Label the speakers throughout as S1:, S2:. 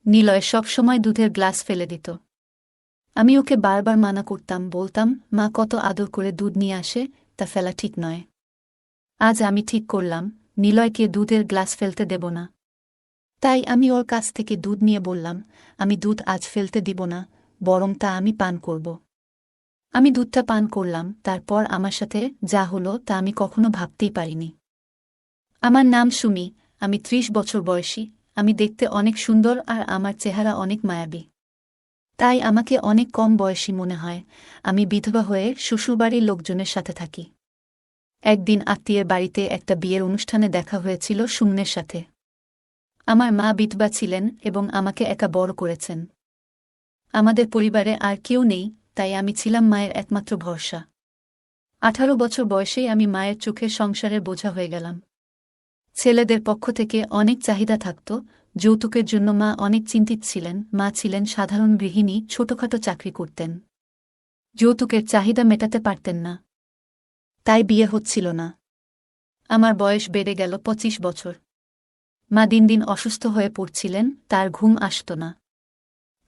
S1: নিলয় সবসময় দুধের গ্লাস ফেলে দিত। আমি ওকে বারবার মানা করতাম, বলতাম মা কত আদর করে দুধ নিয়ে আসে, তা ফেলা ঠিক নয়। আজ আমি ঠিক করলাম নিলয়কে দুধের গ্লাস ফেলতে দেব না। তাই আমি ওর কাছ থেকে দুধ নিয়ে বললাম, আমি দুধ আজ ফেলতে দিব না, বরং তা আমি পান করব। আমি দুধটা পান করলাম, তারপর আমার সাথে যা হলো তা আমি কখনো ভাবতেই পারিনি। আমার নাম সুমি, আমি ৩০ বছর বয়সী, আমি দেখতে অনেক সুন্দর আর আমার চেহারা অনেক মায়াবী। তাই আমাকে অনেক কম বয়সী মনে হয়। আমি বিধবা হয়ে শ্বশুরবাড়ির লোকজনের সাথে থাকি। একদিন আত্মীয়ের বাড়িতে একটা বিয়ের অনুষ্ঠানে দেখা হয়েছিল সুমনের সাথে। আমার মা বিধবা ছিলেন এবং আমাকে একা বড় করেছেন। আমাদের পরিবারে আর কেউ নেই, তাই আমি ছিলাম মায়ের একমাত্র ভরসা। ১৮ বছর বয়সেই আমি মায়ের চোখে সংসারের বোঝা হয়ে গেলাম। ছেলেদের পক্ষ থেকে অনেক চাহিদা থাকত, যৌতুকের জন্য মা অনেক চিন্তিত ছিলেন। মা ছিলেন সাধারণ গৃহিণী, ছোটখাটো চাকরি করতেন। যৌতুকের চাহিদা মেটাতে পারতেন না, তাই বিয়ে হচ্ছিল না। আমার বয়স বেড়ে গেল ২৫ বছর। মা দিন দিন অসুস্থ হয়ে পড়ছিলেন, তার ঘুম আসত না।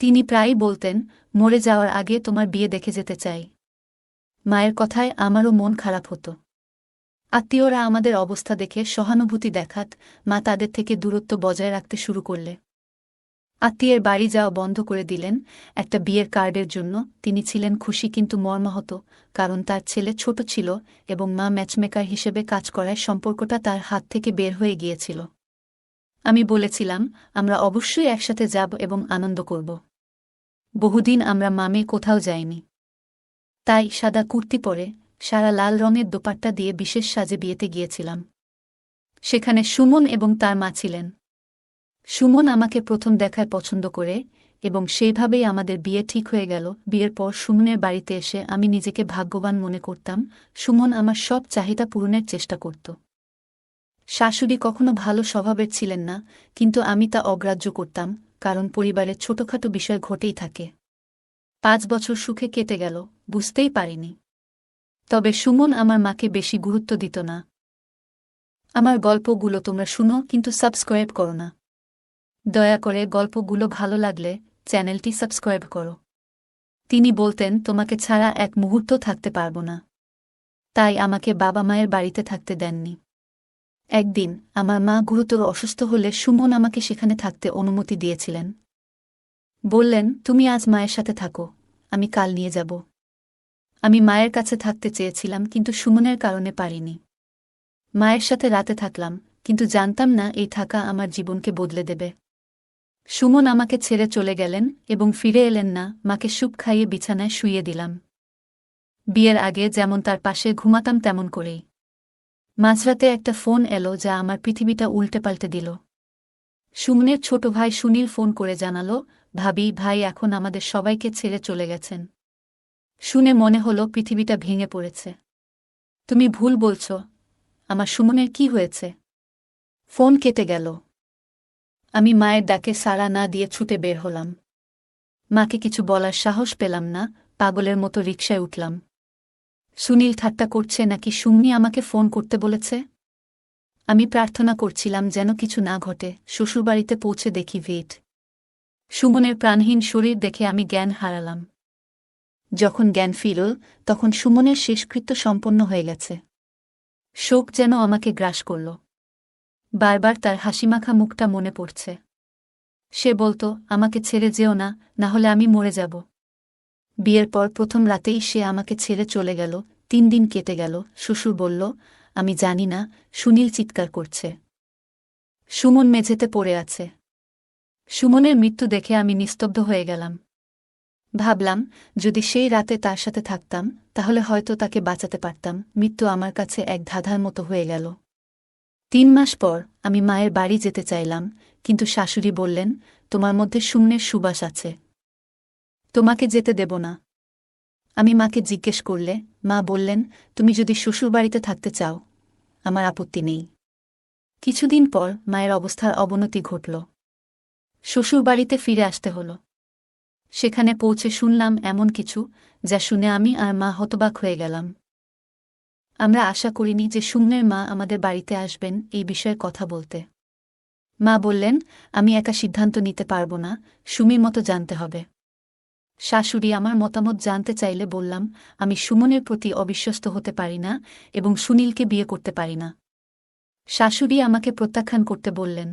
S1: তিনি প্রায়ই বলতেন, মরে যাওয়ার আগে তোমার বিয়ে দেখে যেতে চাই। মায়ের কথায় আমারও মন খারাপ হতো। আত্মীয়রা আমাদের অবস্থা দেখে সহানুভূতি দেখাত, মা তাদের থেকে দূরত্ব বজায় রাখতে শুরু করলে। আত্মীয়ের বাড়ি যাওয়া বন্ধ করে দিলেন একটা বিয়ের কার্ডের জন্য। তিনি ছিলেন খুশি কিন্তু মর্মাহত, কারণ তার ছেলে ছোট ছিল এবং মা ম্যাচমেকার হিসেবে কাজ করায় সম্পর্কটা তার হাত থেকে বের হয়ে গিয়েছিল। আমি বলেছিলাম, আমরা অবশ্যই একসাথে যাব এবং আনন্দ করব। বহুদিন আমরা মামে কোথাও যাইনি। তাই সাদা কুর্তি পরে সারা লাল রঙের দোপাট্টা দিয়ে বিশেষ সাজে বিয়েতে গিয়েছিলাম। সেখানে সুমন এবং তার মা ছিলেন। সুমন আমাকে প্রথম দেখায় পছন্দ করে এবং সেইভাবেই আমাদের বিয়ে ঠিক হয়ে গেল। বিয়ের পর সুমনের বাড়িতে এসে আমি নিজেকে ভাগ্যবান মনে করতাম। সুমন আমার সব চাহিদা পূরণের চেষ্টা করত। শাশুড়ি কখনো ভালো স্বভাবের ছিলেন না, কিন্তু আমি তা অগ্রাহ্য করতাম, কারণ পরিবারের ছোটখাটো বিষয় ঘটেই থাকে। ৫ বছর সুখে কেটে গেল, বুঝতেই পারিনি। তবে সুমন আমার মাকে বেশি গুরুত্ব দিত না। আমার গল্পগুলো তোমরা শুনো, কিন্তু সাবস্ক্রাইব করো না। দয়া করে গল্পগুলো ভালো লাগলে চ্যানেলটি সাবস্ক্রাইব করো। তিনি বলতেন, তোমাকে ছাড়া এক মুহূর্ত থাকতে পারব না। তাই আমাকে বাবা মায়ের বাড়িতে থাকতে দেননি। একদিন আমার মা গুরুতর অসুস্থ হলে সুমন আমাকে সেখানে থাকতে অনুমতি দিয়েছিলেন। বললেন, তুমি আজ মায়ের সাথে থাকো, আমি কাল নিয়ে যাব। আমি মায়ের কাছে থাকতে চেয়েছিলাম, কিন্তু সুমনের কারণে পারিনি। মায়ের সাথে রাতে থাকলাম, কিন্তু জানতাম না এই থাকা আমার জীবনকে বদলে দেবে। সুমন আমাকে ছেড়ে চলে গেলেন এবং ফিরে এলেন না। মাকে স্যুপ খাইয়ে বিছানায় শুইয়ে দিলাম। বিয়ের আগে যেমন তার পাশে ঘুমাতাম তেমন করেই। মাঝরাতে একটা ফোন এলো যা আমার পৃথিবীটা উল্টে পাল্টে দিল। সুমনের ছোট ভাই সুনীল ফোন করে জানালো, ভাবি ভাই এখন আমাদের সবাইকে ছেড়ে চলে গেছেন। শুনে মনে হলো পৃথিবীটা ভেঙে পড়েছে। তুমি ভুল বলছ, আমার সুমনের কি হয়েছে? ফোন কেটে গেল। আমি মায়ের ডাকে সাড়া না দিয়ে ছুটে বের হলাম। মাকে কিছু বলার সাহস পেলাম না, পাগলের মতো রিকশায় উঠলাম। সুনীল ঠাট্টা করছে নাকি সুমনি আমাকে ফোন করতে বলেছে? আমি প্রার্থনা করছিলাম যেন কিছু না ঘটে। শ্বশুরবাড়িতে পৌঁছে দেখি ভিড়। সুমনের প্রাণহীন শরীর দেখে আমি জ্ঞান হারালাম। যখন জ্ঞান ফিরল, তখন সুমনের শেষকৃত্য সম্পন্ন হয়ে গেছে। শোক যেন আমাকে গ্রাস করল। বারবার তার হাসিমাখা মুখটা মনে পড়ছে। সে বলতো, আমাকে ছেড়ে যেও না, না হলে আমি মরে যাব। বিয়ের পর প্রথম রাতেই সে আমাকে ছেড়ে চলে গেল। ৩ দিন কেটে গেল। শ্বশুর বলল, আমি জানি না। সুনীল চিৎকার করছে। সুমন মেঝেতে পড়ে আছে। সুমনের মৃত্যু দেখে আমি নিস্তব্ধ হয়ে গেলাম। ভাবলাম, যদি সেই রাতে তার সাথে থাকতাম, তাহলে হয়তো তাকে বাঁচাতে পারতাম। মৃত্যু আমার কাছে এক ধাঁধার মতো হয়ে গেল। ৩ মাস পর আমি মায়ের বাড়ি যেতে চাইলাম, কিন্তু শাশুড়ি বললেন, তোমার মধ্যে শূন্যের সুবাস আছে, তোমাকে যেতে দেব না। আমি মাকে জিজ্ঞেস করলে মা বললেন, তুমি যদি শ্বশুরবাড়িতে থাকতে চাও, আমার আপত্তি নেই। কিছুদিন পর মায়ের অবস্থার অবনতি ঘটল। শ্বশুরবাড়িতে ফিরে আসতে হল। সেখানে পৌঁছে শুনলাম এমন কিছু, যা শুনে আমি আর মা হতবাক হয়ে গেলাম। আমরা আশা করিনি যে সুমনের মা আমাদের বাড়িতে আসবেন এই বিষয়ে কথা বলতে। মা বললেন, আমি একা সিদ্ধান্ত নিতে পারব না, সুমির মতো জানতে হবে। শাশুড়ি আমার মতামত জানতে চাইলে বললাম, আমি সুমনের প্রতি অবিশ্বস্ত হতে পারি না এবং সুনীলকে বিয়ে করতে পারি না। শাশুড়ি আমাকে প্রত্যাখ্যান করতে বললেন।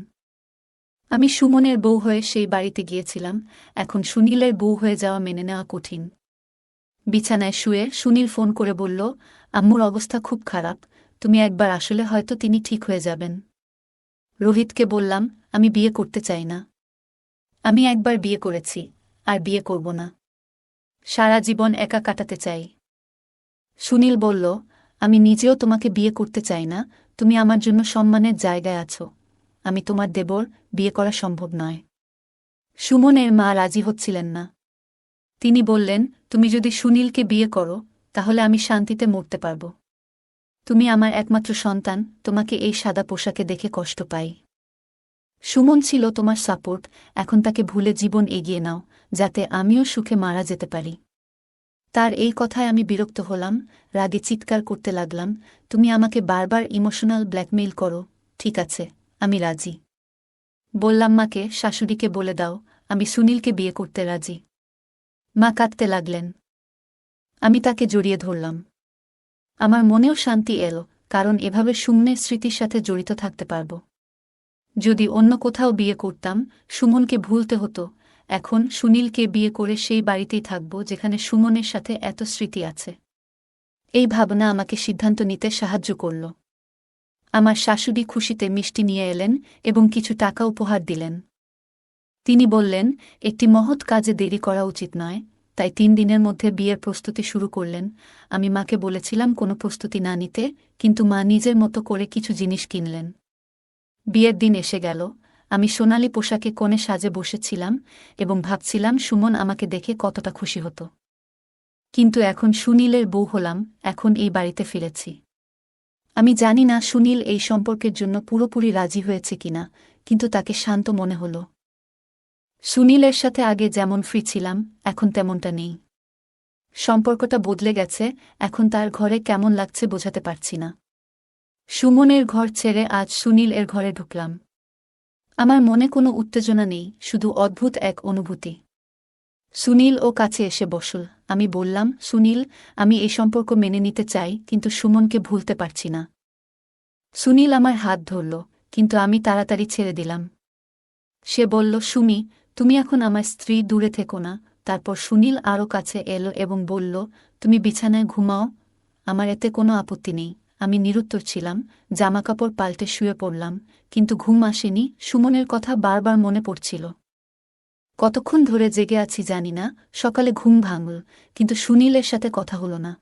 S1: আমি সুমনের বউ হয়ে সেই বাড়িতে গিয়েছিলাম, এখন সুনীলের বউ হয়ে যাওয়া মেনে নেওয়া কঠিন। বিছানায় শুয়ে সুনীল ফোন করে বলল, আম্মুর অবস্থা খুব খারাপ, তুমি একবার আসলে হয়তো তিনি ঠিক হয়ে যাবেন। রোহিতকে বললাম, আমি বিয়ে করতে চাই না। আমি একবার বিয়ে করেছি, আর বিয়ে করব না। সারা জীবন একা কাটাতে চাই। সুনীল বলল, আমি নিজেও তোমাকে বিয়ে করতে চাই না, তুমি আমার জন্য সম্মানের জায়গায় আছো, আমি তোমার দেবর, বিয়ে করা সম্ভব নয়। সুমনের মা রাজি হচ্ছিলেন না। তিনি বললেন, তুমি যদি সুনীলকে বিয়ে করো তাহলে আমি শান্তিতে মরতে পারব। তুমি আমার একমাত্র সন্তান, তোমাকে এই সাদা পোশাকে দেখে কষ্ট পাই। সুমন ছিল তোমার সাপোর্ট, এখন তাকে ভুলে জীবন এগিয়ে নাও, যাতে আমিও সুখে মারা যেতে পারি। তার এই কথায় আমি বিরক্ত হলাম, রাগে চিৎকার করতে লাগলাম, তুমি আমাকে বারবার ইমোশনাল ব্ল্যাকমেইল করো, ঠিক আছে, আমি রাজি। বললাম মাকে, শাশুড়িকে বলে দাও, আমি সুনীলকে বিয়ে করতে রাজি। মা কাঁদতে লাগলেন। আমি তাকে জড়িয়ে ধরলাম। আমার মনেও শান্তি এলো, কারণ এভাবে সুমনের স্মৃতির সাথে জড়িত থাকতে পারব। যদি অন্য কোথাও বিয়ে করতাম, সুমনকে ভুলতে হতো, এখন সুনীলকে বিয়ে করে সেই বাড়িতেই থাকব যেখানে সুমনের সাথে এত স্মৃতি আছে। এই ভাবনা আমাকে সিদ্ধান্ত নিতে সাহায্য করল। আমার শাশুড়ি খুশিতে মিষ্টি নিয়ে এলেন এবং কিছু টাকা উপহার দিলেন। তিনি বললেন, একটি মহৎ কাজে দেরি করা উচিত নয়, তাই 3 দিনের মধ্যে বিয়ের প্রস্তুতি শুরু করলেন। আমি মাকে বলেছিলাম কোনো প্রস্তুতি না নিতে, কিন্তু মা নিজের মতো করে কিছু জিনিস কিনলেন। বিয়ের দিন এসে গেল, আমি সোনালি পোশাকে কোণে সাজে বসেছিলাম এবং ভাবছিলাম সুমন আমাকে দেখে কতটা খুশি হতো। কিন্তু এখন সুনীলের বউ হলাম, এখন এই বাড়িতে ফিরেছি। আমি জানি না সুনীল এই সম্পর্কের জন্য পুরোপুরি রাজি হয়েছে কিনা, কিন্তু তাকে শান্ত মনে হল। সুনীলের সাথে আগে যেমন ফ্রি ছিলাম, এখন তেমনটা নেই। সম্পর্কটা বদলে গেছে, এখন তার ঘরে কেমন লাগছে বোঝাতে পারছি না। সুমনের ঘর ছেড়ে আজ সুনীল এর ঘরে ঢুকলাম। আমার মনে কোনো উত্তেজনা নেই, শুধু অদ্ভুত এক অনুভূতি। সুনীল ও কাছে এসে বসল। আমি বললাম, সুনীল, আমি এই সম্পর্ক মেনে নিতে চাই, কিন্তু সুমনকে ভুলতে পারছি না। সুনীল আমার হাত ধরল, কিন্তু আমি তাড়াতাড়ি ছেড়ে দিলাম। সে বলল, সুমি, তুমি এখন আমার স্ত্রী, দূরে থেকো না। তারপর সুনীল আরও কাছে এলো এবং বলল, তুমি বিছানায় ঘুমাও, আমার এতে কোনো আপত্তি নেই। আমি নিরুত্তর ছিলাম, জামাকাপড় পাল্টে শুয়ে পড়লাম, কিন্তু ঘুম আসেনি। সুমনের কথা বারবার মনে পড়ছিল। কতক্ষণ ধরে জেগে আছি জানি না, সকালে ঘুম ভাঙল, কিন্তু সুনীলের সাথে কথা হলো না।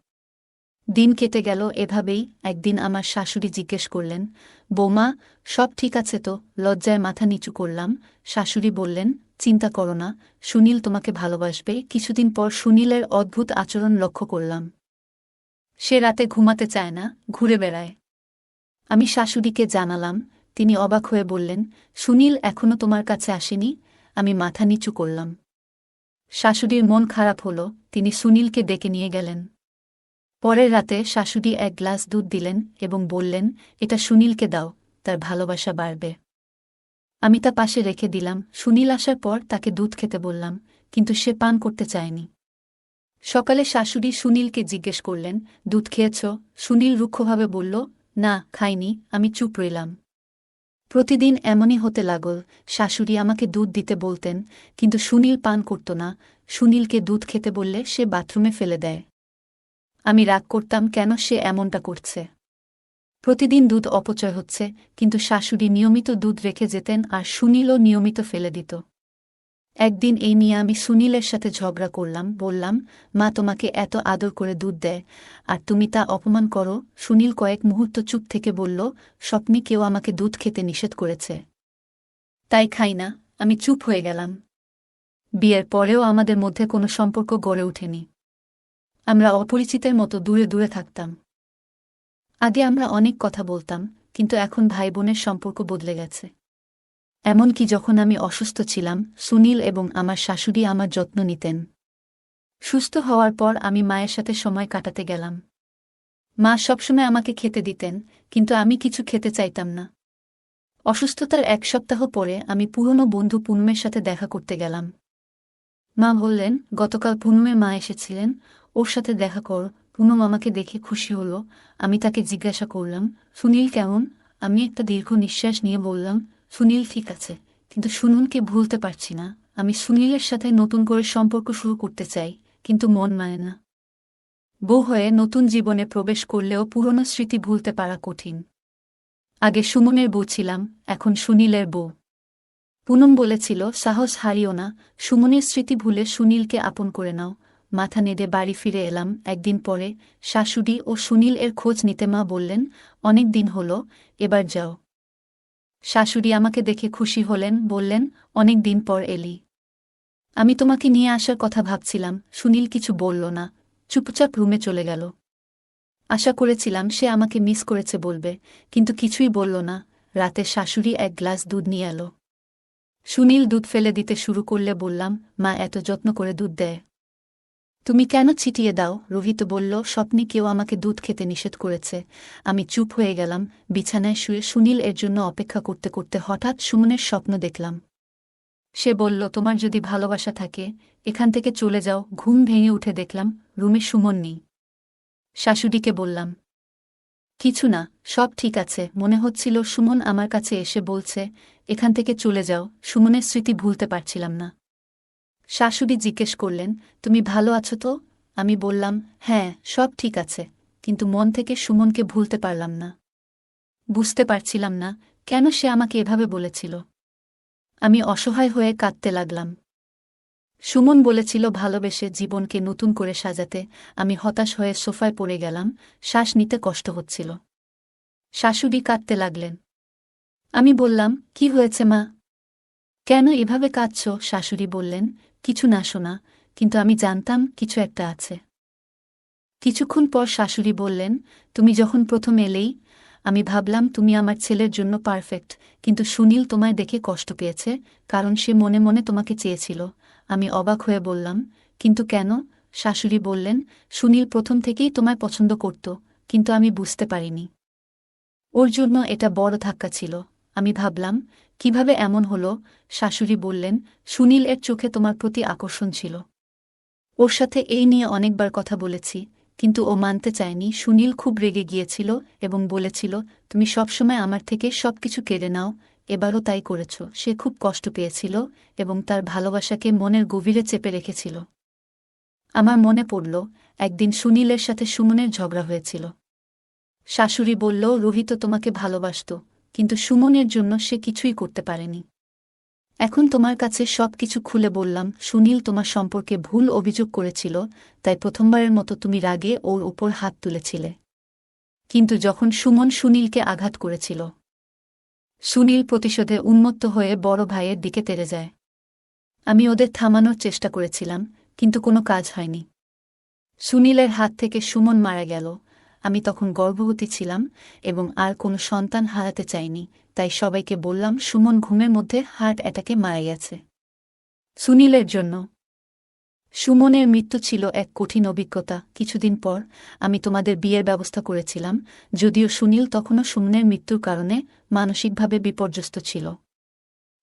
S1: দিন কেটে গেল এভাবেই। একদিন আমার শাশুড়ি জিজ্ঞেস করলেন, বৌমা, সব ঠিক আছে তো? লজ্জায় মাথা নিচু করলাম। শাশুড়ি বললেন, চিন্তা করো না, সুনীল তোমাকে ভালোবাসবে। কিছুদিন পর সুনীলের অদ্ভুত আচরণ লক্ষ্য করলাম। সে রাতে ঘুমাতে চায় না, ঘুরে বেড়ায়। আমি শাশুড়িকে জানালাম, তিনি অবাক হয়ে বললেন, সুনীল এখনো তোমার কাছে আসেনি? আমি মাথা নিচু করলাম। শাশুড়ির মন খারাপ হল, তিনি সুনীলকে ডেকে নিয়ে গেলেন। পরের রাতে শাশুড়ি এক গ্লাস দুধ দিলেন এবং বললেন, এটা সুনীলকে দাও, তার ভালোবাসা বাড়বে। আমি তা পাশে রেখে দিলাম। সুনীল আসার পর তাকে দুধ খেতে বললাম, কিন্তু সে পান করতে চায়নি। সকালে শাশুড়ি সুনীলকে জিজ্ঞেস করলেন, দুধ খেয়েছ? সুনীল রুক্ষভাবে বলল, না, খাইনি। আমি চুপ রইলাম। প্রতিদিন এমনই হতে লাগল। শাশুড়ি আমাকে দুধ দিতে বলতেন, কিন্তু সুনীল পান করত না। সুনীলকে দুধ খেতে বললে সে বাথরুমে ফেলে দেয়। আমি রাগ করতাম, কেন সে এমনটা করছে। প্রতিদিন দুধ অপচয় হচ্ছে, কিন্তু শাশুড়ি নিয়মিত দুধ রেখে যেতেন আর সুনীলও নিয়মিত ফেলে দিত। একদিন এই নিয়ে আমি সুনীলের সাথে ঝগড়া করলাম। বললাম, মা তোমাকে এত আদর করে দুধ দেয়, আর তুমি তা অপমান করো। সুনীল কয়েক মুহূর্ত চুপ থেকে বলল, স্বপ্নে কেউ আমাকে দুধ খেতে নিষেধ করেছে, তাই খাই না। আমি চুপ হয়ে গেলাম। বিয়ের পরেও আমাদের মধ্যে কোনো সম্পর্ক গড়ে ওঠেনি। আমরা অপরিচিতের মতো দূরে দূরে থাকতাম। আগে আমরা অনেক কথা বলতাম, কিন্তু এখন ভাই বোনের সম্পর্ক বদলে গেছে। এমনকি যখন আমি অসুস্থ ছিলাম, সুনীল এবং আমার শাশুড়ি আমার যত্ন নিতেন। সুস্থ হওয়ার পর আমি মায়ের সাথে সময় কাটাতে গেলাম। মা সবসময় আমাকে খেতে দিতেন, কিন্তু আমি কিছু খেতে চাইতাম না। অসুস্থতার 1 সপ্তাহ পরে আমি পুরনো বন্ধু পুনমের সাথে দেখা করতে গেলাম। মা বললেন, গতকাল পুনমের মা এসেছিলেন, ওর সাথে দেখা কর। পুনম আমাকে দেখে খুশি হলো। আমি তাকে জিজ্ঞাসা করলাম, সুনীল কেমন? আমি একটা দীর্ঘ নিঃশ্বাস নিয়ে বললাম, সুনীল ঠিক আছে, কিন্তু সুননকে ভুলতে পারছি না। আমি সুনীলের সাথে নতুন করে সম্পর্ক শুরু করতে চাই, কিন্তু মন মানে না। বউ হয়ে নতুন জীবনে প্রবেশ করলেও পুরনো স্মৃতি ভুলতে পারা কঠিন। আগে সুমনের বউ ছিলাম, এখন সুনীলের বউ। পুনম বলেছিল, সাহস হারিও না, সুমনের স্মৃতি ভুলে সুনীলকে আপন করে নাও। মাথা নেড়ে বাড়ি ফিরে এলাম। একদিন পরে শাশুড়ি ও সুনীল এর খোঁজ নিতে মা বললেন, অনেক দিন হল, এবার যাও। শাশুড়ি আমাকে দেখে খুশি হলেন, বললেন, অনেক দিন পর এলি। আমি তোমাকে নিয়ে আসার কথা ভাবছিলাম। সুনীল কিছু বলল না, চুপচাপ রুমে চলে গেল। আশা করেছিলাম সে আমাকে মিস করেছে বলবে, কিন্তু কিছুই বলল না। রাতে শাশুড়ি 1 গ্লাস দুধ নিয়ে এলো। সুনীল দুধ ফেলে দিতে শুরু করলে বললাম, মা এত যত্ন করে দুধ দেয়, তুমি কেন ছিটিয়ে দাও? রোহিত বলল, স্বপ্নে কেউ আমাকে দুধ খেতে নিষেধ করেছে। আমি চুপ হয়ে গেলাম। বিছানায় শুয়ে সুনীল এর জন্য অপেক্ষা করতে করতে হঠাৎ সুমনের স্বপ্ন দেখলাম। সে বলল, তোমার যদি ভালোবাসা থাকে, এখান থেকে চলে যাও। ঘুম ভেঙে উঠে দেখলাম রুমে সুমন নেই। শাশুড়িকে বললাম, কিছু না, সব ঠিক আছে। মনে হচ্ছিল সুমন আমার কাছে এসে বলছে, এখান থেকে চলে যাও। সুমনের স্মৃতি ভুলতে পারছিলাম না। শাশুড়ি জিজ্ঞেস করলেন, তুমি ভালো আছো তো? আমি বললাম, হ্যাঁ, সব ঠিক আছে, কিন্তু মন থেকে সুমনকে ভুলতে পারলাম না। বুঝতে পারছিলাম না কেন সে আমাকে এভাবে বলেছিল। আমি অসহায় হয়ে কাঁদতে লাগলাম। সুমন বলেছিল ভালোবেসে জীবনকে নতুন করে সাজাতে। আমি হতাশ হয়ে সোফায় পড়ে গেলাম। শ্বাস নিতে কষ্ট হচ্ছিল। শাশুড়ি কাঁদতে লাগলেন। আমি বললাম, কি হয়েছে মা? কেন এভাবে কাঁদছ? শাশুড়ি বললেন, কিছু না সোনা, কিন্তু আমি জানতাম কিছু একটা আছে। কিছুক্ষণ পর শাশুড়ি বললেন, তুমি যখন প্রথম এলেই আমি ভাবলাম তুমি আমার ছেলের জন্য পারফেক্ট, কিন্তু সুনীল তোমায় দেখে কষ্ট পেয়েছে, কারণ সে মনে মনে তোমাকে চেয়েছিল। আমি অবাক হয়ে বললাম, কিন্তু কেন? শাশুড়ি বললেন, সুনীল প্রথম থেকেই তোমায় পছন্দ করত, কিন্তু আমি বুঝতে পারিনি। ওর জন্য এটা বড় ধাক্কা ছিল। আমি ভাবলাম, কিভাবে এমন হলো? শাশুড়ি বললেন, সুনীল এর চোখে তোমার প্রতি আকর্ষণ ছিল। ওর সাথে এই নিয়ে অনেকবার কথা বলেছি, কিন্তু ও মানতে চায়নি। সুনীল খুব রেগে গিয়েছিল এবং বলেছিল, তুমি সবসময় আমার থেকে সবকিছু কেড়ে নাও। এবারও তাই করেছ। সে খুব কষ্ট পেয়েছিল এবং তার ভালোবাসাকে মনের গভীরে চেপে রেখেছিল। আমার মনে পড়ল, একদিন সুনীলের সাথে সুমনের ঝগড়া হয়েছিল। শাশুড়ি বলল, রোহিত তোমাকে ভালোবাসত, কিন্তু সুমনের জন্য সে কিছুই করতে পারেনি। এখন তোমার কাছে সব কিছু খুলে বললাম। সুনীল তোমার সম্পর্কে ভুল অভিযোগ করেছিল, তাই প্রথমবারের মতো তুমি রাগে ওর উপর হাত তুলেছিলে। কিন্তু যখন সুমন সুনীলকে আঘাত করেছিল, সুনীল প্রতিশোধে উন্মত্ত হয়ে বড় ভাইয়ের দিকে তেড়ে যায়। আমি ওদের থামানোর চেষ্টা করেছিলাম, কিন্তু কোনো কাজ হয়নি। সুনীলের হাত থেকে সুমন মারা গেল। আমি তখন গর্ভবতী ছিলাম এবং আর কোনো সন্তান হারাতে চাইনি, তাই সবাইকে বললাম সুমন ঘুমের মধ্যে হার্ট অ্যাটাকে মারা গেছে। সুনীলের জন্য। সুমনের মৃত্যু ছিল এক কঠিন অভিজ্ঞতা। কিছুদিন পর আমি তোমাদের বিয়ের ব্যবস্থা করেছিলাম, যদিও সুনীল তখনও সুমনের মৃত্যুর কারণে মানসিকভাবে বিপর্যস্ত ছিল।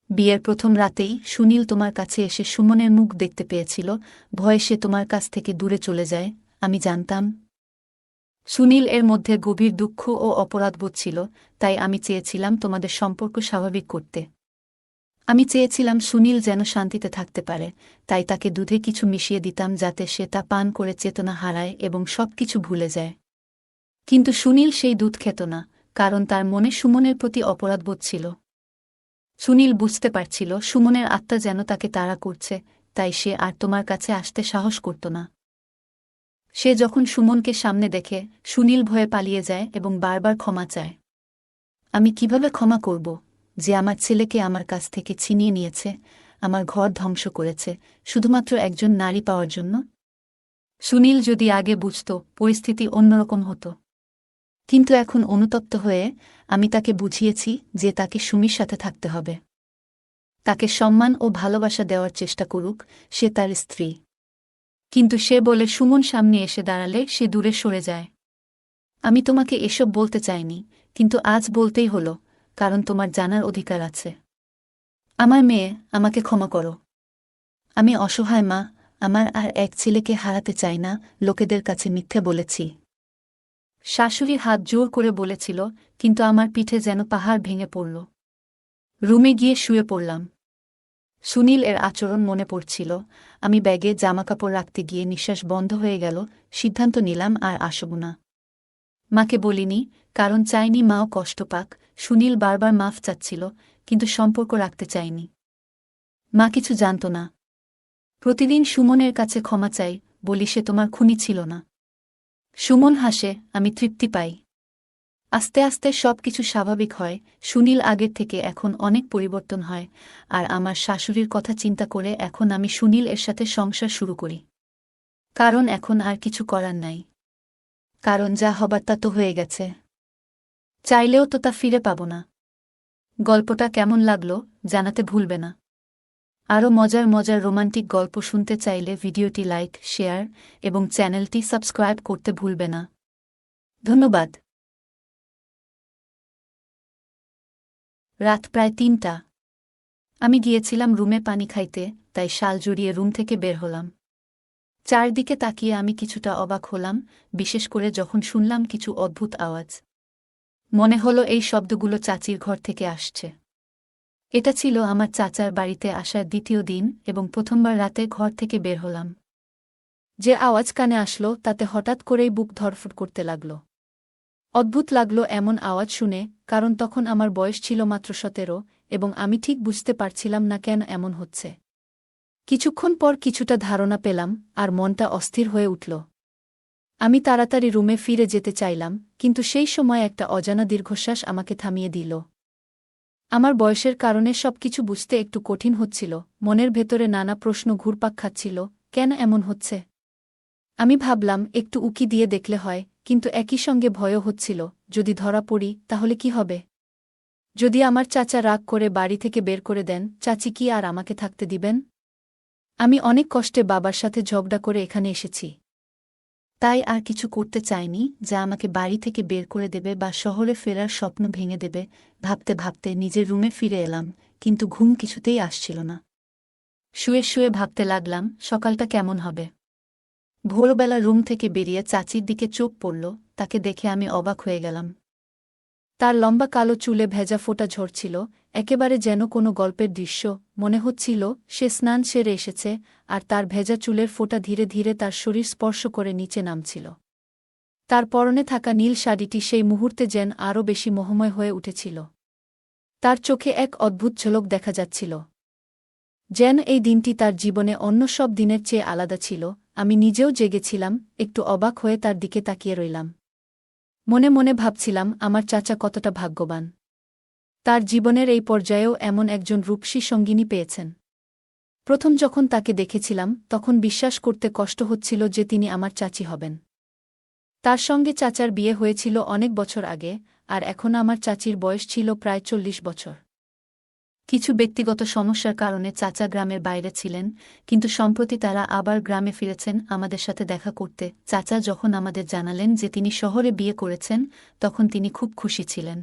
S1: বিয়ের প্রথম রাতেই সুনীল তোমার কাছে এসে সুমনের মুখ দেখতে পেয়েছিল। ভয়ে সে তোমার কাছ থেকে দূরে চলে যায়। আমি জানতাম সুনীল এর মধ্যে গভীর দুঃখ ও অপরাধবোধ ছিল, তাই আমি চেয়েছিলাম তোমাদের সম্পর্ক স্বাভাবিক করতে। আমি চেয়েছিলাম সুনীল যেন শান্তিতে থাকতে পারে, তাই তাকে দুধে কিছু মিশিয়ে দিতাম যাতে সে তা পান করে চেতনা হারায় এবং সবকিছু ভুলে যায়। কিন্তু সুনীল সেই দুধ খেত না, কারণ তার মনে সুমনের প্রতি অপরাধবোধ ছিল। সুনীল বুঝতে পারছিল সুমনের আত্মা যেন তাকে তাড়া করছে, তাই সে আর তোমার কাছে আসতে সাহস করত না। সে যখন সুমনকে সামনে দেখে, সুনীল ভয়ে পালিয়ে যায় এবং বারবার ক্ষমা চায়। আমি কিভাবে ক্ষমা করব, যে আমার ছেলেকে আমার কাছ থেকে ছিনিয়ে নিয়েছে, আমার ঘর ধ্বংস করেছে, শুধুমাত্র একজন নারী পাওয়ার জন্য? সুনীল যদি আগে বুঝত, পরিস্থিতি অন্যরকম হতো। কিন্তু এখন অনুতপ্ত হয়ে আমি তাকে বুঝিয়েছি যে তাকে সুমির সাথে থাকতে হবে। তাকে সম্মান ও ভালোবাসা দেওয়ার চেষ্টা করুক, সে তার স্ত্রী। কিন্তু সে বলে সুমন সামনে এসে দাঁড়ালে সে দূরে সরে যায়। আমি তোমাকে এসব বলতে চাইনি, কিন্তু আজ বলতেই হলো। কারণ তোমার জানার অধিকার আছে। আমার মেয়ে, আমাকে ক্ষমা করো। আমি অসহায় মা, আমার আর এক ছেলেকে হারাতে চাই না, লোকেদের কাছে মিথ্যে বলেছি। শাশুড়ি হাত জোর করে বলেছিল, কিন্তু আমার পিঠে যেন পাহাড় ভেঙে পড়ল। রুমে গিয়ে শুয়ে পড়লাম। সুনীল এর আচরণ মনে পড়ছিল। আমি ব্যাগে জামাকাপড় রাখতে গিয়ে নিঃশ্বাস বন্ধ হয়ে গেল। সিদ্ধান্ত নিলাম আর আসব না। মাকে বলিনি, কারণ চাইনি মাও কষ্ট পাক। সুনীল বারবার মাফ চাচ্ছিল, কিন্তু সম্পর্ক রাখতে চাইনি। মা কিছু জানত না। প্রতিদিন সুমনের কাছে ক্ষমা চাই, বলি সে তোমার খুনি ছিল না। সুমন হাসে, আমি তৃপ্তি পাই। আস্তে আস্তে সব কিছু স্বাভাবিক হয়। সুনীল আগের থেকে এখন অনেক পরিবর্তন হয়, আর আমার শাশুড়ির কথা চিন্তা করে এখন আমি সুনীল এর সাথে সংসার শুরু করি। কারণ এখন আর কিছু করার নাই। কারণ যা হবার তা তো হয়ে গেছে। চাইলেও তো তা ফিরে পাব না। গল্পটা কেমন লাগলো জানাতে ভুলবে না। আরও মজার মজার রোমান্টিক গল্প শুনতে চাইলে ভিডিওটি লাইক, শেয়ার এবং চ্যানেলটি সাবস্ক্রাইব করতে ভুলবে না। ধন্যবাদ। রাত প্রায় ৩টা। আমি গিয়েছিলাম রুমে পানি খাইতে, তাই শাল জড়িয়ে রুম থেকে বের হলাম। চারদিকে তাকিয়ে আমি কিছুটা অবাক হলাম, বিশেষ করে যখন শুনলাম কিছু অদ্ভুত আওয়াজ। মনে হলো এই শব্দগুলো চাচির ঘর থেকে আসছে। এটা ছিল আমার চাচার বাড়িতে আসার দ্বিতীয় দিন এবং প্রথমবার রাতে ঘর থেকে বের হলাম। যে আওয়াজ কানে আসলো তাতে হঠাৎ করেই বুক ধড়ফড় করতে লাগল। অদ্ভুত লাগল এমন আওয়াজ শুনে, কারণ তখন আমার বয়স ছিল মাত্র ১৭ এবং আমি ঠিক বুঝতে পারছিলাম না কেন এমন হচ্ছে। কিছুক্ষণ পর কিছুটা ধারণা পেলাম, আর মনটা অস্থির হয়ে উঠল। আমি তাড়াতাড়ি রুমে ফিরে যেতে চাইলাম, কিন্তু সেই সময় একটা অজানা দীর্ঘশ্বাস আমাকে থামিয়ে দিল। আমার বয়সের কারণে সবকিছু বুঝতে একটু কঠিন হচ্ছিল, মনের ভেতরে নানা প্রশ্ন ঘুরপাক খাচ্ছিল, কেন এমন হচ্ছে? আমি ভাবলাম একটু উকি দিয়ে দেখলে হয়, কিন্তু একই সঙ্গে ভয়ও হচ্ছিল, যদি ধরা পড়ি তাহলে কি হবে? যদি আমার চাচা রাগ করে বাড়ি থেকে বের করে দেন, চাচি কি আর আমাকে থাকতে দিবেন? আমি অনেক কষ্টে বাবার সাথে ঝগড়া করে এখানে এসেছি। তাই আর কিছু করতে চাইনি যা আমাকে বাড়ি থেকে বের করে দেবে বা শহরে ফেরার স্বপ্ন ভেঙে দেবে। ভাবতে ভাবতে নিজের রুমে ফিরে এলাম, কিন্তু ঘুম কিছুতেই আসছিল না। শুয়ে শুয়ে ভাবতে লাগলাম সকালটা কেমন হবে। ভোরবেলা রুম থেকে বেরিয়ে চাচির দিকে চোখ পড়ল, তাকে দেখে আমি অবাক হয়ে গেলাম। তার লম্বা কালো চুলে ভেজা ফোঁটা ঝরছিল, একেবারে যেন কোনো গল্পের দৃশ্য। মনে হচ্ছিল সে স্নান সেরে এসেছে, আর তার ভেজা চুলের ফোঁটা ধীরে ধীরে তার শরীর স্পর্শ করে নিচে নামছিল। তার পরনে থাকা নীল শাড়িটি সেই মুহূর্তে যেন আরও বেশি মোহময় হয়ে উঠেছিল। তার চোখে এক অদ্ভুত ঝলক দেখা যাচ্ছিল, যেন এই দিনটি তার জীবনে অন্য সব দিনের চেয়ে আলাদা ছিল। আমি নিজেও জেগেছিলাম, একটু অবাক হয়ে তার দিকে তাকিয়ে রইলাম। মনে মনে ভাবছিলাম আমার চাচা কতটা ভাগ্যবান। তার জীবনের এই পর্যায়েও এমন একজন রূপসী সঙ্গিনী পেয়েছেন। প্রথম যখন তাকে দেখেছিলাম তখন বিশ্বাস করতে কষ্ট হচ্ছিল যে তিনি আমার চাচি হবেন। তার সঙ্গে চাচার বিয়ে হয়েছিল অনেক বছর আগে, আর এখন আমার চাচির বয়স ছিল প্রায় ৪০ বছর। কিছু ব্যক্তিগত সমস্যার কারণে চাচা গ্রামের বাইরে ছিলেন, কিন্তু সম্প্রতি তারা আবার গ্রামে ফিরেছেন আমাদের সাথে দেখা করতে। চাচা যখন আমাদের জানালেন যে তিনি শহরে বিয়ে করেছেন, তখন তিনি খুব খুশি ছিলেন।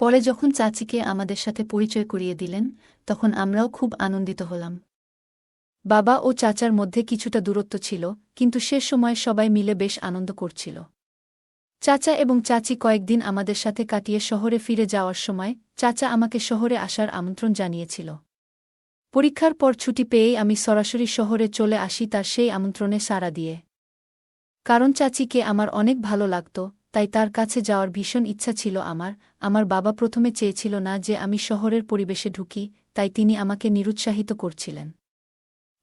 S1: পরে যখন চাচিকে আমাদের সাথে পরিচয় করিয়ে দিলেন, তখন আমরাও খুব আনন্দিত হলাম। বাবা ও চাচার মধ্যে কিছুটা দূরত্ব ছিল, কিন্তু সে সময় সবাই মিলে বেশ আনন্দ করছিল। চাচা এবং চাচি কয়েকদিন আমাদের সাথে কাটিয়ে শহরে ফিরে যাওয়ার সময় চাচা আমাকে শহরে আসার আমন্ত্রণ জানিয়েছিল। পরীক্ষার পর ছুটি পেয়েই আমি সরাসরি শহরে চলে আসি তার সেই আমন্ত্রণে সাড়া দিয়ে। কারণ চাচিকে আমার অনেক ভালো লাগত, তাই তার কাছে যাওয়ার ভীষণ ইচ্ছা ছিল আমার। আমার বাবা প্রথমে চেয়েছিল না যে আমি শহরের পরিবেশে ঢুকি, তাই তিনি আমাকে নিরুৎসাহিত করছিলেন।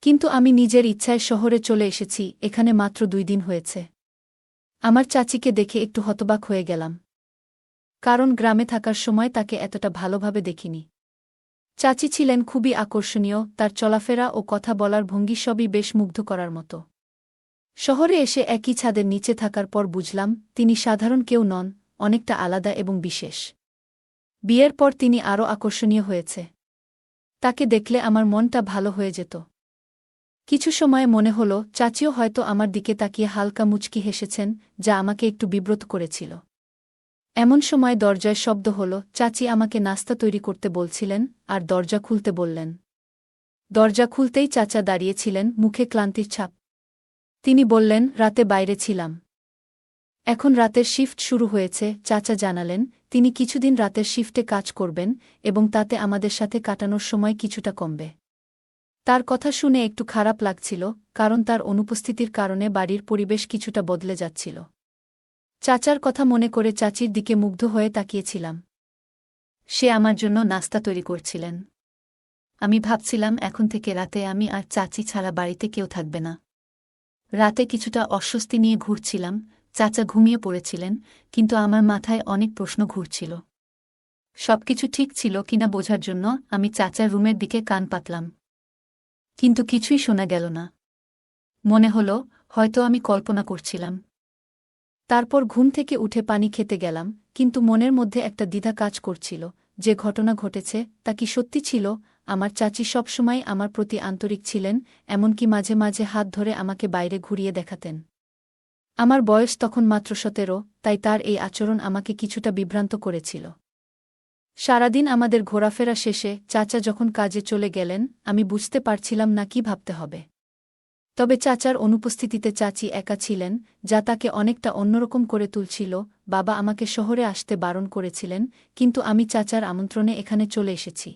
S1: কিন্তু আমি নিজের ইচ্ছায় শহরে চলে এসেছি, এখানে মাত্র ২ দিন হয়েছে। আমার চাচিকে দেখে একটু হতবাক হয়ে গেলাম, কারণ গ্রামে থাকার সময় তাকে এতটা ভালোভাবে দেখিনি। চাচি ছিলেন খুবই আকর্ষণীয়, তার চলাফেরা ও কথা বলার ভঙ্গি সবই বেশ মুগ্ধ করার মতো। শহরে এসে একই ছাদের নিচে থাকার পর বুঝলাম তিনি সাধারণ কেউ নন, অনেকটা আলাদা এবং বিশেষ। বিয়ের পর তিনি আরও আকর্ষণীয় হয়েছে। তাকে দেখলে আমার মনটা ভালো হয়ে যেত। কিছু সময় মনে হল চাচিও হয়তো আমার দিকে তাকিয়ে হালকা মুচকি হেসেছেন, যা আমাকে একটু বিব্রত করেছিল। এমন সময় দরজায় শব্দ হল। চাচি আমাকে নাস্তা তৈরি করতে বলছিলেন আর দরজা খুলতে বললেন। দরজা খুলতেই চাচা দাঁড়িয়েছিলেন, মুখে ক্লান্তির ছাপ। তিনি বললেন, রাতে বাইরে ছিলাম। এখন রাতের শিফট শুরু হয়েছে। চাচা জানালেন তিনি কিছুদিন রাতের শিফটে কাজ করবেন এবং তাতে আমাদের সাথে কাটানোর সময় কিছুটা কমবে। তার কথা শুনে একটু খারাপ লাগছিল, কারণ তার অনুপস্থিতির কারণে বাড়ির পরিবেশ কিছুটা বদলে যাচ্ছিল। চাচার কথা মনে করে চাচির দিকে মুগ্ধ হয়ে তাকিয়েছিলাম। সে আমার জন্য নাস্তা তৈরি করছিলেন। আমি ভাবছিলাম এখন থেকে রাতে আমি আর চাচি ছাড়া বাড়িতে কেউ থাকবে না। রাতে কিছুটা অস্বস্তি নিয়ে ঘুরছিলাম। চাচা ঘুমিয়ে পড়েছিলেন, কিন্তু আমার মাথায় অনেক প্রশ্ন ঘুরছিল। সবকিছু ঠিক ছিল কিনা বোঝার জন্য আমি চাচার রুমের দিকে কান পাতলাম, কিন্তু কিছুই শোনা গেল না। মনে হলো হয়তো আমি কল্পনা করছিলাম। তারপর ঘুম থেকে উঠে পানি খেতে গেলাম, কিন্তু মনের মধ্যে একটা দ্বিধা কাজ করছিল। যে ঘটনা ঘটেছে তা কি সত্যি ছিল? আমার চাচি সবসময় আমার প্রতি আন্তরিক ছিলেন, এমনকি মাঝে মাঝে হাত ধরে আমাকে বাইরে ঘুরিয়ে দেখাতেন। আমার বয়স তখন মাত্র 17, তাই তার এই আচরণ আমাকে কিছুটা বিভ্রান্ত করেছিল। সারাদিন আমাদের ঘোরাফেরা শেষে চাচা যখন কাজে চলে গেলেন, আমি বুঝতে পারছিলাম না কি ভাবতে হবে। তবে চাচার অনুপস্থিতিতে চাচি একা ছিলেন, যা তাকে অনেকটা অন্যরকম করে তুলছিল। বাবা আমাকে শহরে আসতে বারণ করেছিলেন, কিন্তু আমি চাচার আমন্ত্রণে এখানে চলে এসেছি।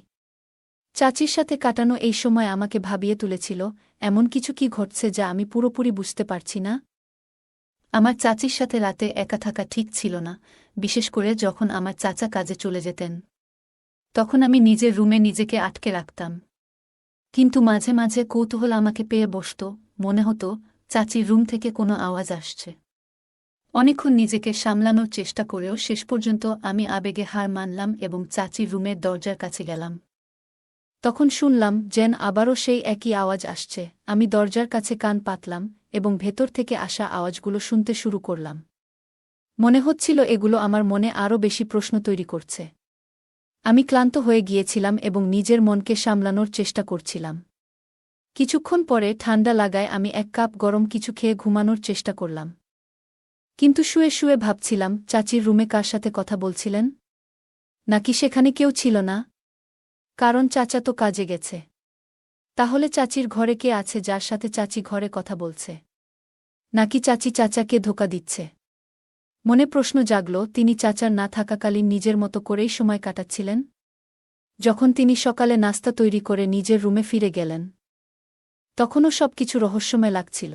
S1: চাচির সাথে কাটানো এই সময় আমাকে ভাবিয়ে তুলেছিল, এমন কিছু কি ঘটছে যা আমি পুরোপুরি বুঝতে পারছি না। আমার চাচির সাথে রাতে একা থাকা ঠিক ছিল না, বিশেষ করে যখন আমার চাচা কাজে চলে যেতেন। তখন আমি নিজের রুমে নিজেকে আটকে রাখতাম। কিন্তু মাঝে মাঝে কৌতূহল আমাকে পেয়ে বসত, মনে হতো চাচির রুম থেকে কোনো আওয়াজ আসছে। অনেকক্ষণ নিজেকে সামলানোর চেষ্টা করেও শেষ পর্যন্ত আমি আবেগে হার মানলাম এবং চাচির রুমের দরজার কাছে গেলাম। তখন শুনলাম যেন আবারও সেই একই আওয়াজ আসছে। আমি দরজার কাছে কান পাতলাম এবং ভেতর থেকে আসা আওয়াজগুলো শুনতে শুরু করলাম। মনে হচ্ছিল এগুলো আমার মনে আরও বেশি প্রশ্ন তৈরি করছে। আমি ক্লান্ত হয়ে গিয়েছিলাম এবং নিজের মনকে সামলানোর চেষ্টা করছিলাম। কিছুক্ষণ পরে ঠান্ডা লাগায় আমি এক কাপ গরম কিছু খেয়ে ঘুমানোর চেষ্টা করলাম। কিন্তু শুয়ে শুয়ে ভাবছিলাম, চাচির রুমে কার সাথে কথা বলছিলেন? নাকি সেখানে কেউ ছিল না? কারণ চাচা তো কাজে গেছে। তাহলে চাচির ঘরে কে আছে যার সাথে চাচি ঘরে কথা বলছে? নাকি চাচি চাচাকে ধোঁকা দিচ্ছে? মনে প্রশ্ন জাগল, তিনি চাচার না থাকাকালীন নিজের মতো করেই সময় কাটাচ্ছিলেন। যখন তিনি সকালে নাস্তা তৈরি করে নিজের রুমে ফিরে গেলেন, তখনও সবকিছু রহস্যময় লাগছিল।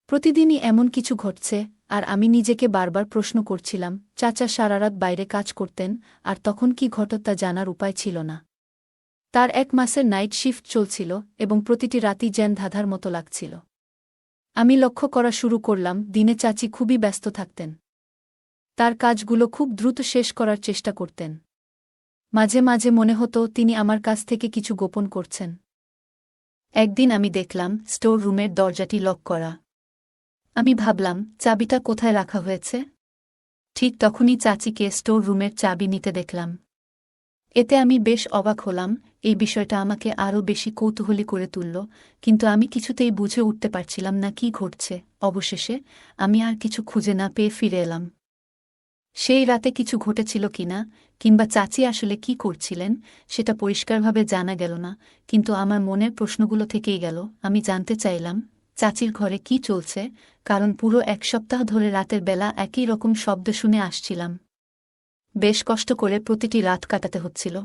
S1: প্রতিদিনই এমন কিছু ঘটছে, আর আমি নিজেকে বারবার প্রশ্ন করছিলাম, চাচা সারারাত বাইরে কাজ করতেন, আর তখন কি ঘটত তা জানার উপায় ছিল না। তার 1 মাসের নাইট শিফট চলছিল এবং প্রতিটি রাতই যেন ধাঁধার মতো লাগছিল। আমি লক্ষ্য করা শুরু করলাম, দিনে চাচি খুবই ব্যস্ত থাকতেন। তার কাজগুলো খুব দ্রুত শেষ করার চেষ্টা করতেন। মাঝে মাঝে মনে হতো তিনি আমার কাছ থেকে কিছু গোপন করছেন। একদিন আমি দেখলাম স্টোর রুমের দরজাটি লক করা। আমি ভাবলাম, চাবিটা কোথায় রাখা হয়েছে? ঠিক তখনই চাচিকে স্টোর রুমের চাবি নিতে দেখলাম। এতে আমি বেশ অবাক হলাম। এই বিষয়টা আমাকে আরও বেশি কৌতূহলী করে তুলল, কিন্তু আমি কিছুতেই বুঝে উঠতে পারছিলাম না কি ঘটছে। অবশেষে আমি আর কিছু খুঁজে না পেয়ে ফিরে এলাম। সেই রাতে কিছু ঘটেছিল কিনা, কিংবা চাচি আসলে কি করছিলেন, সেটা পরিষ্কারভাবে জানা গেল না, কিন্তু আমার মনের প্রশ্নগুলো থেকেই গেল। আমি জানতে চাইলাম চাচির ঘরে কি চলছে, কারণ পুরো 1 সপ্তাহ ধরে রাতের বেলা একই রকম শব্দ শুনে আসছিলাম। বেশ কষ্ট করে প্রতিটি রাত কাটাতে হচ্ছিল।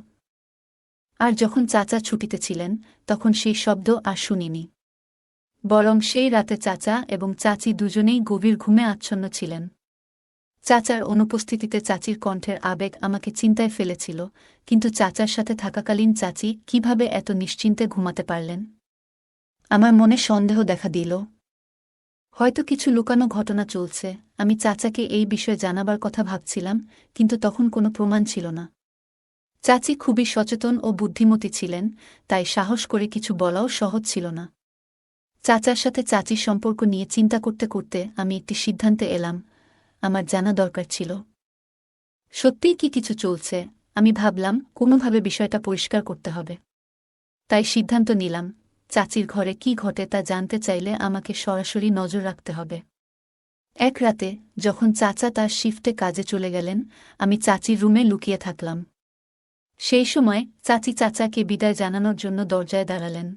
S1: আর যখন চাচা ছুটিতে ছিলেন, তখন সেই শব্দ আর শুনিনি। বরং সেই রাতে চাচা এবং চাচি দুজনেই গভীর ঘুমে আচ্ছন্ন ছিলেন। চাচার অনুপস্থিতিতে চাচির কণ্ঠের আবেগ আমাকে চিন্তায় ফেলেছিল, কিন্তু চাচার সাথে থাকাকালীন চাচি কিভাবে এত নিশ্চিন্তে ঘুমাতে পারলেন? আমার মনে সন্দেহ দেখা দিল। হয়তো কিছু লুকানো ঘটনা চলছে। আমি চাচাকে এই বিষয়ে জানাবার কথা ভাবছিলাম, কিন্তু তখন কোনো প্রমাণ ছিল না। চাচি খুবই সচেতন ও বুদ্ধিমতী ছিলেন, তাই সাহস করে কিছু বলাও সহজ ছিল না। চাচার সাথে চাচির সম্পর্ক নিয়ে চিন্তা করতে করতে আমি একটি সিদ্ধান্তে এলাম, আমার জানা দরকার ছিল। সত্যিই কি কিছু চলছে? আমি ভাবলাম কোনোভাবে বিষয়টা পরিষ্কার করতে হবে। তাই সিদ্ধান্ত নিলাম, চাচির ঘরে কি ঘটে তা জানতে চাইলে আমাকে সরাসরি নজর রাখতে হবে। এক রাতে যখন চাচা তার শিফটে কাজে চলে গেলেন, আমি চাচির রুমে লুকিয়ে থাকলাম। সেই সময় চাচি চাচাকে বিদায় জানানোর জন্য দরজায় দাঁড়ালেন,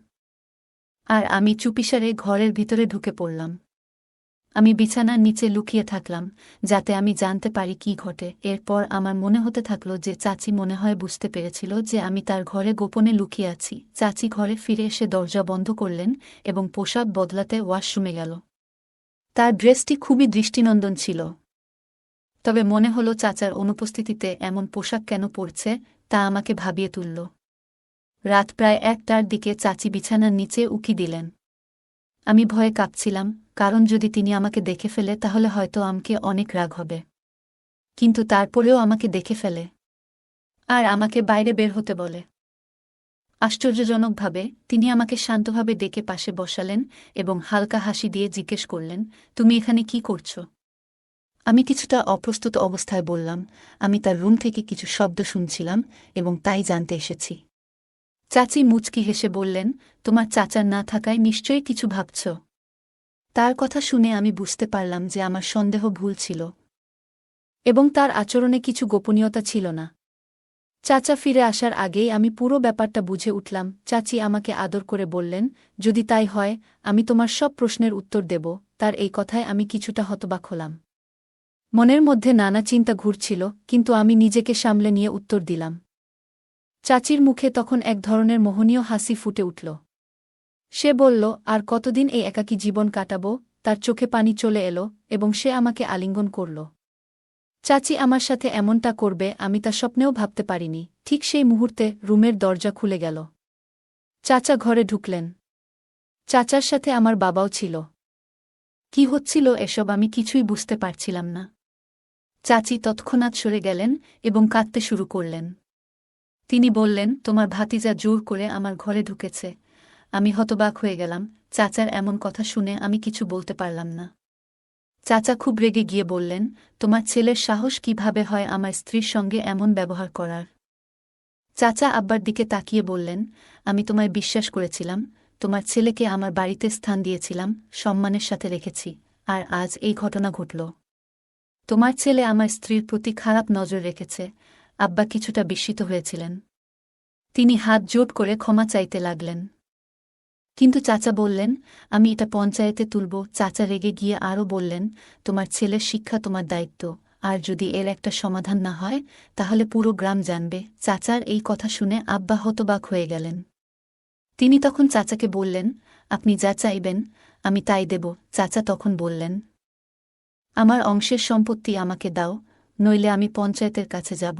S1: আর আমি চুপিসারে ঘরের ভিতরে ঢুকে পড়লাম। আমি বিছানার নিচে লুকিয়ে থাকলাম, যাতে আমি জানতে পারি কি ঘটে। এরপর আমার মনে হতে থাকল যে চাচি মনে হয় বুঝতে পেরেছিল যে আমি তার ঘরে গোপনে লুকিয়ে আছি। চাচি ঘরে ফিরে এসে দরজা বন্ধ করলেন এবং পোশাক বদলাতে ওয়াশরুমে গেল। তার ড্রেসটি খুবই দৃষ্টিনন্দন ছিল, তবে মনে হলো চাচার অনুপস্থিতিতে এমন পোশাক কেন পরছে তা আমাকে ভাবিয়ে তুলল। রাত প্রায় ১টার দিকে চাচি বিছানার নিচে উকি দিলেন। আমি ভয়ে কাঁপছিলাম, কারণ যদি তিনি আমাকে দেখে ফেলে তাহলে হয়তো আমাকে অনেক রাগ হবে। কিন্তু তারপরেও আমাকে দেখে ফেলে আর আমাকে বাইরে বের হতে বলে। আশ্চর্যজনকভাবে তিনি আমাকে শান্তভাবে ডেকে পাশে বসালেন এবং হালকা হাসি দিয়ে জিজ্ঞেস করলেন, তুমি এখানে কি করছো? আমি কিছুটা অপ্রস্তুত অবস্থায় বললাম, আমি তার রুম থেকে কিছু শব্দ শুনছিলাম এবং তাই জানতে এসেছি। চাচি মুচকি হেসে বললেন, তোমার চাচার না থাকায় নিশ্চয়ই কিছু ভাবছ। তার কথা শুনে আমি বুঝতে পারলাম যে আমার সন্দেহ ভুল ছিল এবং তার আচরণে কিছু গোপনীয়তা ছিল না। চাচা ফিরে আসার আগেই আমি পুরো ব্যাপারটা বুঝে উঠলাম। চাচি আমাকে আদর করে বললেন, যদি তাই হয় আমি তোমার সব প্রশ্নের উত্তর দেব। তার এই কথায় আমি কিছুটা হতবাক হলাম। মনের মধ্যে নানা চিন্তা ঘুরছিল, কিন্তু আমি নিজেকে সামলে নিয়ে উত্তর দিলাম। চাচির মুখে তখন এক ধরনের মোহনীয় হাসি ফুটে উঠল। সে বলল, আর কতদিন এই একাকী জীবন কাটাবো? তার চোখে পানি চলে এলো এবং সে আমাকে আলিঙ্গন করল। চাচি আমার সাথে এমনটা করবে আমি তা স্বপ্নেও ভাবতে পারিনি। ঠিক সেই মুহূর্তে রুমের দরজা খুলে গেল। চাচা ঘরে ঢুকলেন। চাচার সাথে আমার বাবাও ছিল। কি হচ্ছিল এসব আমি কিছুই বুঝতে পারছিলাম না। চাচি তৎক্ষণাৎ সরে গেলেন এবং কাঁদতে শুরু করলেন। তিনি বললেন, তোমার ভাতিজা জোর করে আমার ঘরে ঢুকেছে। আমি হতবাক হয়ে গেলাম। চাচার এমন কথা শুনে আমি কিছু বলতে পারলাম না। চাচা খুব রেগে গিয়ে বললেন, তোমার ছেলের সাহস কিভাবে হয় আমার স্ত্রীর সঙ্গে এমন ব্যবহার করার? চাচা আব্বার দিকে তাকিয়ে বললেন, আমি তোমায় বিশ্বাস করেছিলাম, তোমার ছেলেকে আমার বাড়িতে স্থান দিয়েছিলাম, সম্মানের সাথে রেখেছি, আর আজ এই ঘটনা ঘটল। তোমার ছেলে আমার স্ত্রীর প্রতি খারাপ নজর রেখেছে। আব্বা কিছুটা বিস্মিত হয়েছিলেন। তিনি হাত জোট করে ক্ষমা চাইতে লাগলেন। কিন্তু চাচা বললেন, আমি এটা পঞ্চায়েতে তুলব। চাচা রেগে গিয়ে আরও বললেন, তোমার ছেলের শিক্ষা তোমার দায়িত্ব, আর যদি এর একটা সমাধান না হয় তাহলে পুরো গ্রাম জানবে। চাচার এই কথা শুনে আব্বা হতবাক হয়ে গেলেন। তিনি তখন চাচাকে বললেন, আপনি যা চাইবেন আমি তাই দেব। চাচা তখন বললেন, আমার অংশের সম্পত্তি আমাকে দাও, নইলে আমি পঞ্চায়েতের কাছে যাব।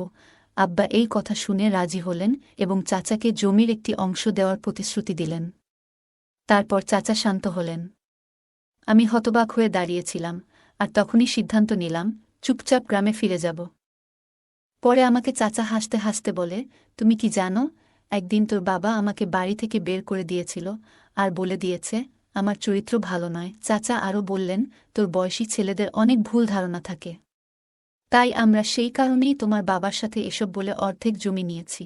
S1: আব্বা এই কথা শুনে রাজি হলেন এবং চাচাকে জমির একটি অংশ দেওয়ার প্রতিশ্রুতি দিলেন। তারপর চাচা শান্ত হলেন। আমি হতবাক হয়ে দাঁড়িয়েছিলাম, আর তখনই সিদ্ধান্ত নিলাম চুপচাপ গ্রামে ফিরে যাব। পরে আমাকে চাচা হাসতে হাসতে বলে, তুমি কি জানো, একদিন তোর বাবা আমাকে বাড়ি থেকে বের করে দিয়েছিল আর বলে দিয়েছে আমার চরিত্র ভালো নয়। চাচা আরও বললেন, তোর বয়সী ছেলেদের অনেক ভুল ধারণা থাকে, তাই আমরা সেই কারণেই তোমার বাবার সাথে এসব বলে অর্ধেক জমি নিয়েছি।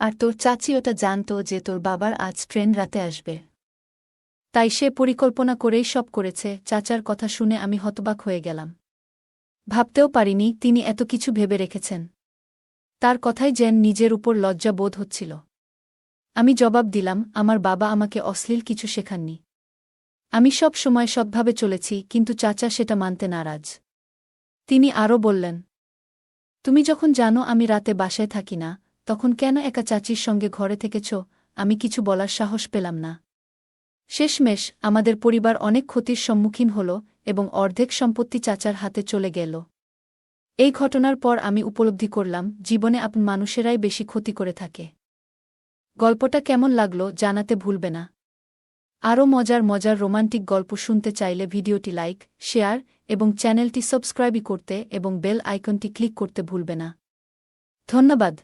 S1: আর তোর চাচি ওটা জানত যে তোর বাবার আজ ট্রেন রাতে আসবে, তাই সে পরিকল্পনা করেই সব করেছে। চাচার কথা শুনে আমি হতবাক হয়ে গেলাম। ভাবতেও পারিনি তিনি এত কিছু ভেবে রেখেছেন। তার কথাই যেন নিজের উপর লজ্জা বোধ হচ্ছিল। আমি জবাব দিলাম, আমার বাবা আমাকে অশ্লীল কিছু শেখাননি। আমি সব সময় সৎভাবে চলেছি, কিন্তু চাচা সেটা মানতে নারাজ। তিনি আরও বললেন, তুমি যখন জানো আমি রাতে বাসায় থাকি না, তখন কেন একা চাচির সঙ্গে ঘরে থেকেছ? আমি কিছু বলার সাহস পেলাম না। শেষমেশ আমাদের পরিবার অনেক ক্ষতির সম্মুখীন হল এবং অর্ধেক সম্পত্তি চাচার হাতে চলে গেল। এই ঘটনার পর আমি উপলব্ধি করলাম, জীবনে আপন মানুষেরাই বেশি ক্ষতি করে থাকে। গল্পটা কেমন লাগলো জানাতে ভুলবে না। আরও মজার মজার রোমান্টিক গল্প শুনতে চাইলে ভিডিওটি লাইক, শেয়ার এবং চ্যানেলটি সাবস্ক্রাইব করতে এবং বেল আইকনটি ক্লিক করতে ভুলবে না। ধন্যবাদ।